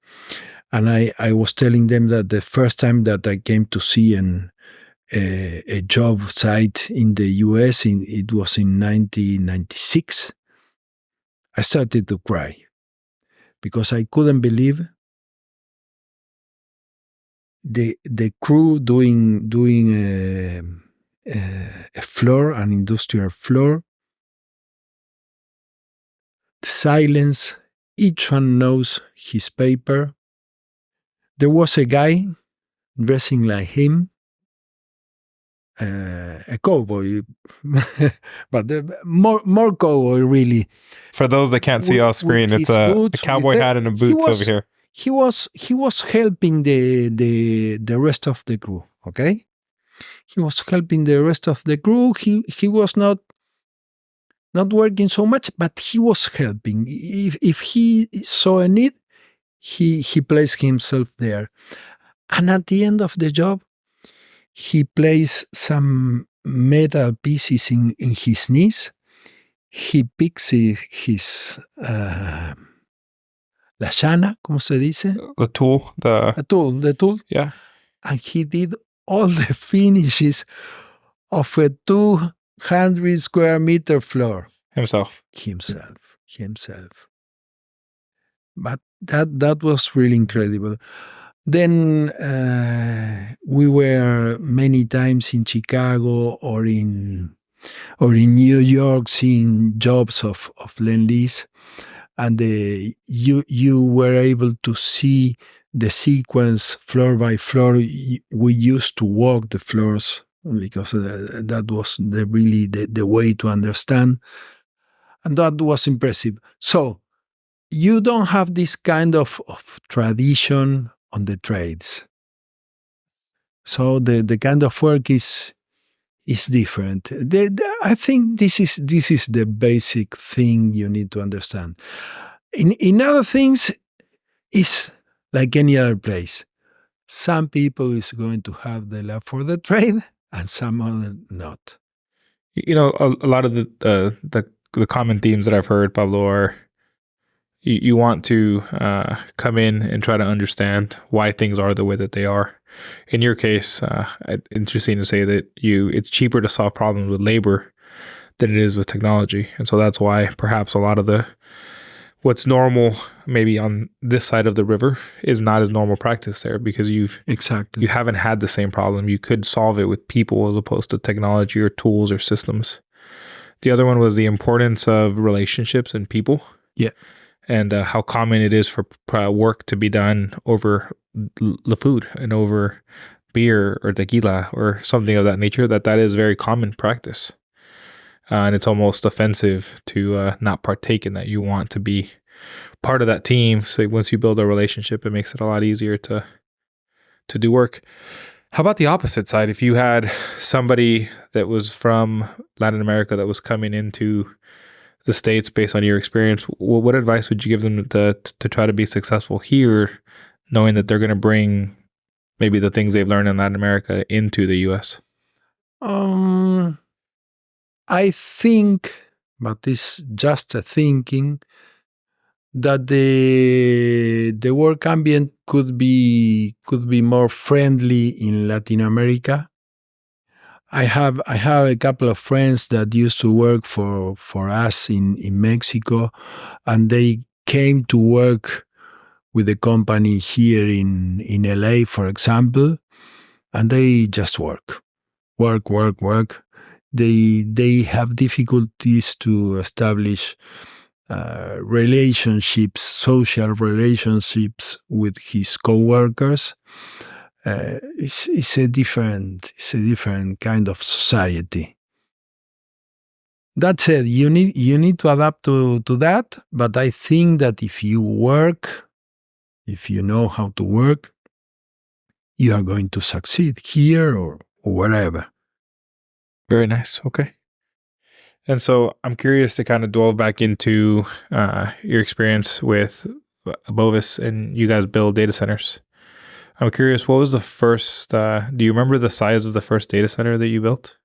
B: and I was telling them that the first time that I came to see a job site in the US, it was in 1996. I started to cry because I couldn't believe the crew doing a floor, an industrial floor. The silence. Each one knows his paper. There was a guy dressing like him, a cowboy, but more cowboy really.
A: For those that can't see off screen, it's a cowboy hat and a boots over here.
B: He was helping the rest of the crew. Okay, he was helping the rest of the crew. He was not working so much, but he was helping. If he saw a need, he placed himself there. And at the end of the job, he placed some metal pieces in his knees. he picks his la llana, ¿cómo se dice?
A: The tool,
B: The tool.
A: Yeah.
B: And he did all the finishes of a 200 square meter floor.
A: Himself.
B: But that was really incredible. Then we were many times in Chicago or in New York seeing jobs of Lend-Lease, and you were able to see the sequence floor by floor. We used to walk the floors because that was really the way to understand, and that was impressive. So you don't have this kind of tradition on the trades. So the kind of work is different. I think this is the basic thing you need to understand. In other things, it's like any other place. Some people is going to have the love for the trade, and some other not.
A: You know, a lot of the common themes that I've heard, Pablo, are you want to come in and try to understand why things are the way that they are. In your case, interesting to say that it's cheaper to solve problems with labor than it is with technology. And so that's why perhaps a lot of what's normal maybe on this side of the river is not as normal practice there, because you haven't had the same problem. You could solve it with people as opposed to technology or tools or systems. The other one was the importance of relationships and people.
B: Yeah.
A: And how common it is for work to be done over the food and over beer or tequila or something of that nature, that is very common practice. And it's almost offensive to not partake in that. You want to be part of that team. So once you build a relationship, it makes it a lot easier to do work. How about the opposite side? If you had somebody that was from Latin America that was coming into the States based on your experience, what advice would you give them to try to be successful here, knowing that they're going to bring maybe the things they've learned in Latin America into the U.S.?
B: I think, but it's just a thinking, that the work ambient could be more friendly in Latin America. I have a couple of friends that used to work for us in Mexico, and they came to work with the company here in LA, for example, and they just work. They have difficulties to establish relationships, social relationships with his coworkers. It's a different kind of society. That said, you need to adapt to that. But I think that if you know how to work, you are going to succeed here or wherever.
A: Very nice. Okay. And so I'm curious to kind of delve back into your experience with Bovis, and you guys build data centers. I'm curious, what was the first, do you remember the size of the first data center that you built?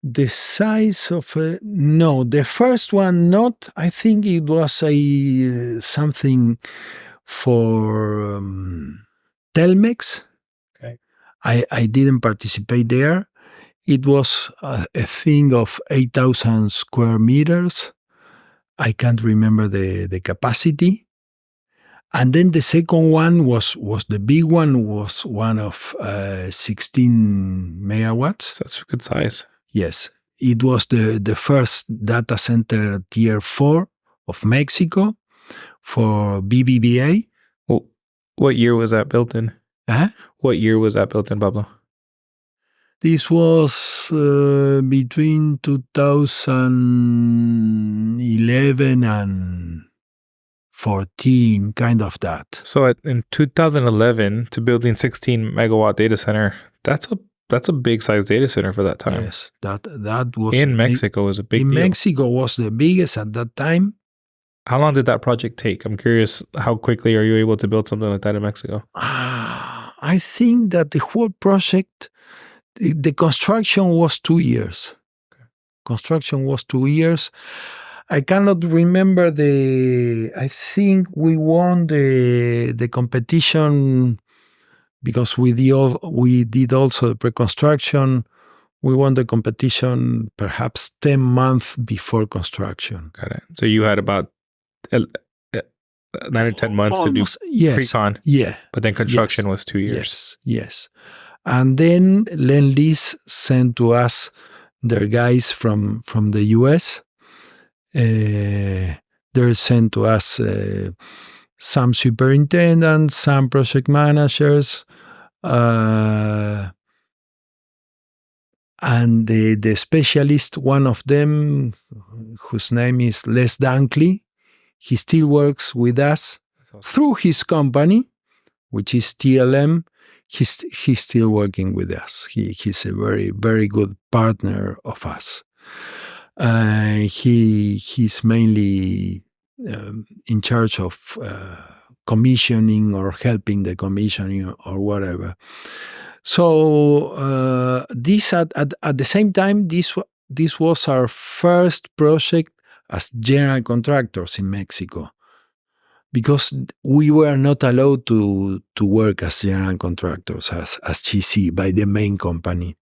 B: The size of no, the first one not. I think it was something for Telmex.
A: Okay.
B: I didn't participate there. It was a thing of 8,000 square meters. I can't remember the capacity. And then the second one was the big one, was one of 16 megawatts.
A: That's a good size.
B: Yes. It was the first data center tier 4 of Mexico for BBVA.
A: Well, what year was that built in? What year was that built in, Pablo?
B: This was between 2011 and 14, kind of that.
A: So in 2011, to building 16 megawatt data center, that's a big size data center for that time.
B: Yes, that was
A: in Mexico was a big deal.
B: Mexico was the biggest at that time.
A: How long did that project take? I'm curious, how quickly are you able to build something like that in Mexico?
B: I think that the whole project, the construction was 2 years.
A: Okay.
B: Construction was 2 years. I cannot remember I think we won the competition because we did also the pre-construction. We won the competition perhaps 10 months before construction.
A: Got it. So you had about 9 or 10 months
B: Almost,
A: to do pre-con.
B: Yeah.
A: But then construction was 2 years.
B: Yes. And then Lend-Lease sent to us their guys from the US. They sent to us some superintendents, some project managers, and the specialist, one of them, whose name is Les Dunkley, he still works with us through his company, which is TLM. He's still working with us. He's a very, very good partner of us. He's mainly in charge of commissioning or helping the commissioning or whatever. So this at the same time, this was our first project as general contractors in Mexico, because we were not allowed to work as general contractors as GC by the main company.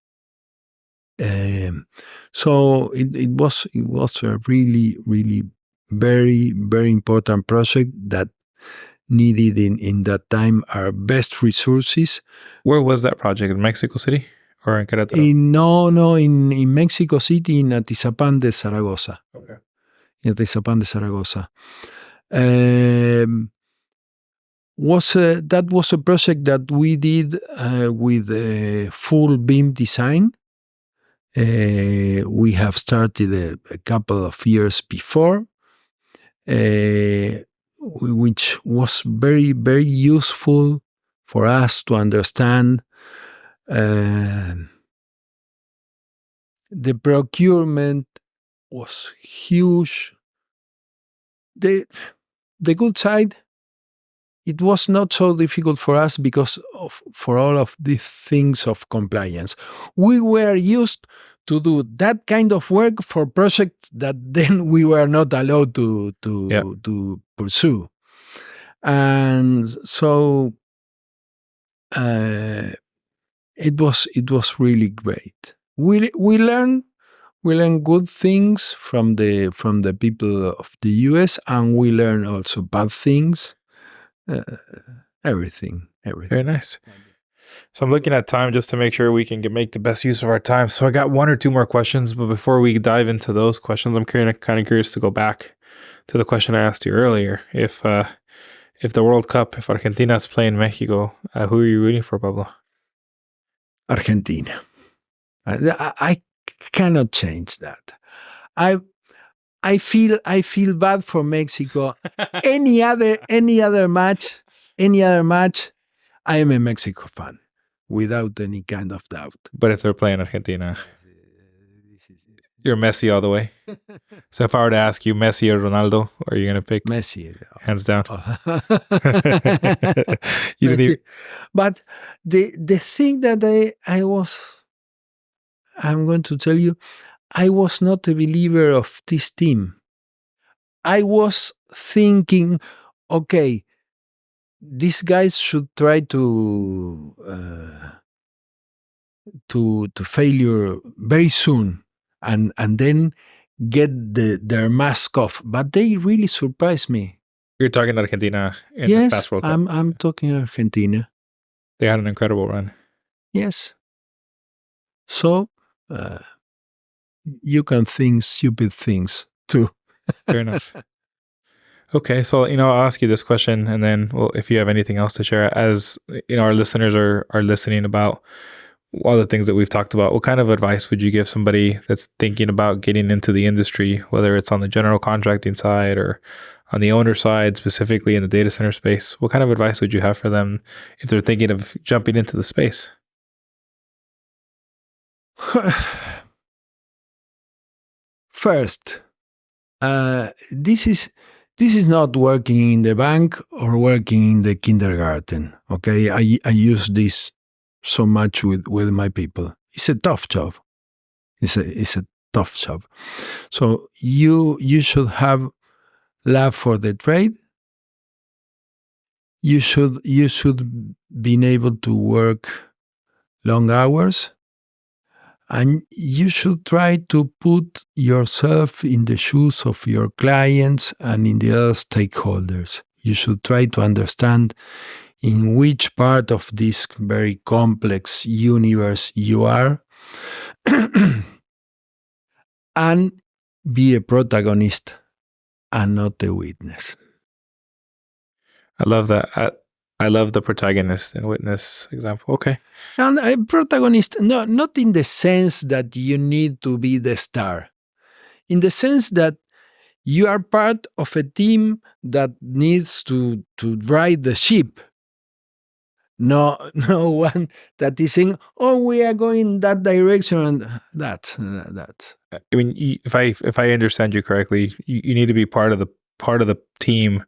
B: So it was a really, really very, very important project that needed in that time our best resources.
A: Where was that project? In Mexico City or in Querétaro?
B: In Mexico City, in Atizapán de Zaragoza.
A: Okay.
B: In Atizapán de Zaragoza. That was a project that we did with a full BIM design. We have started a couple of years before, which was very, very useful for us to understand the procurement was huge. The good side, it was not so difficult for us because for all of these things of compliance. We were used to do that kind of work for projects that then we were not allowed to pursue. And so it was really great. We learned good things from the people of the US, and we learned also bad things. Everything.
A: Very nice. So I'm looking at time just to make sure we can make the best use of our time. So I got 1 or 2 more questions, but before we dive into those questions, I'm kind of curious to go back to the question I asked you earlier. If the World Cup, if Argentina is playing Mexico, who are you rooting for, Pablo?
B: Argentina. I cannot change that. I feel bad for Mexico. Any other match, I am a Mexico fan, without any kind of doubt.
A: But if they're playing Argentina, you're Messi all the way. So if I were to ask you Messi or Ronaldo, are you going to pick
B: Messi?
A: Hands down.
B: Messi. But the thing that I'm going to tell you, I was not a believer of this team. I was thinking, okay, these guys should try to failure very soon, and then get their mask off. But they really surprised me.
A: You're talking Argentina in
B: the
A: past World Cup.
B: I'm talking Argentina.
A: They had an incredible run.
B: Yes. So you can think stupid things too.
A: Fair enough. Okay, so I'll ask you this question, and then if you have anything else to share, as our listeners are listening about all the things that we've talked about, what kind of advice would you give somebody that's thinking about getting into the industry, whether it's on the general contracting side or on the owner side, specifically in the data center space? What kind of advice would you have for them if they're thinking of jumping into the space?
B: First, this is not working in the bank or working in the kindergarten. Okay, I use this so much with my people. It's a tough job. It's a tough job. So you should have love for the trade. You should be able to work long hours, and you should try to put yourself in the shoes of your clients and in the other stakeholders. You should try to understand in which part of this very complex universe you are and be a protagonist and not a witness.
A: I love that. I love the protagonist and witness example. Okay.
B: And a protagonist, no, not in the sense that you need to be the star, in the sense that you are part of a team that needs to ride the ship. No one that is saying, "Oh, we are going that direction," and that.
A: I mean, if I understand you correctly, you need to be part of the team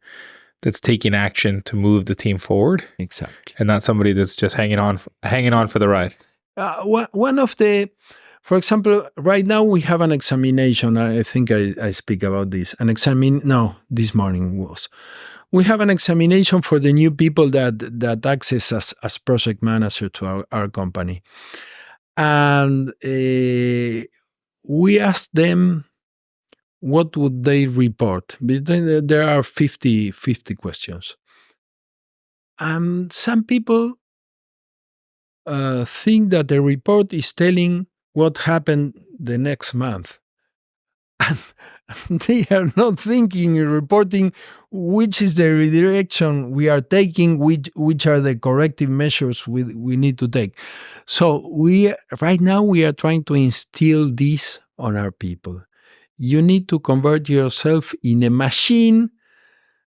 A: that's taking action to move the team forward.
B: Exactly.
A: And not somebody that's just hanging on for the ride.
B: One of the, for example, right now we have an examination. I think I speak about this. This morning was. We have an examination for the new people that access as project manager to our company. And we asked them what would they report. There are 50 questions. And some people think that the report is telling what happened the next month. And they are not thinking and reporting which is the redirection we are taking, which are the corrective measures we need to take. So right now we are trying to instill this on our people. You need to convert yourself in a machine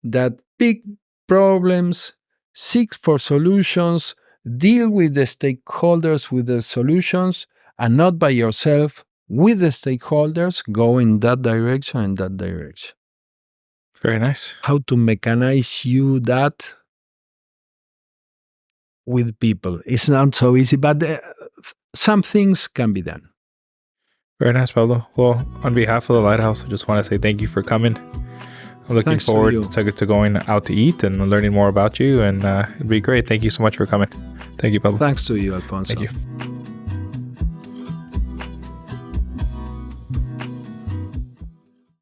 B: that pick problems, seek for solutions, deal with the stakeholders with the solutions, and not by yourself, with the stakeholders, go in that direction and that direction.
A: Very nice.
B: How to mechanize that with people. It's not so easy, but some things can be done.
A: Very nice, Pablo. Well, on behalf of the Lighthouse, I just want to say thank you for coming. I'm looking forward to going out to eat and learning more about you, and it'd be great. Thank you so much for coming. Thank you, Pablo.
B: Thanks to you, Alfonso.
A: Thank you.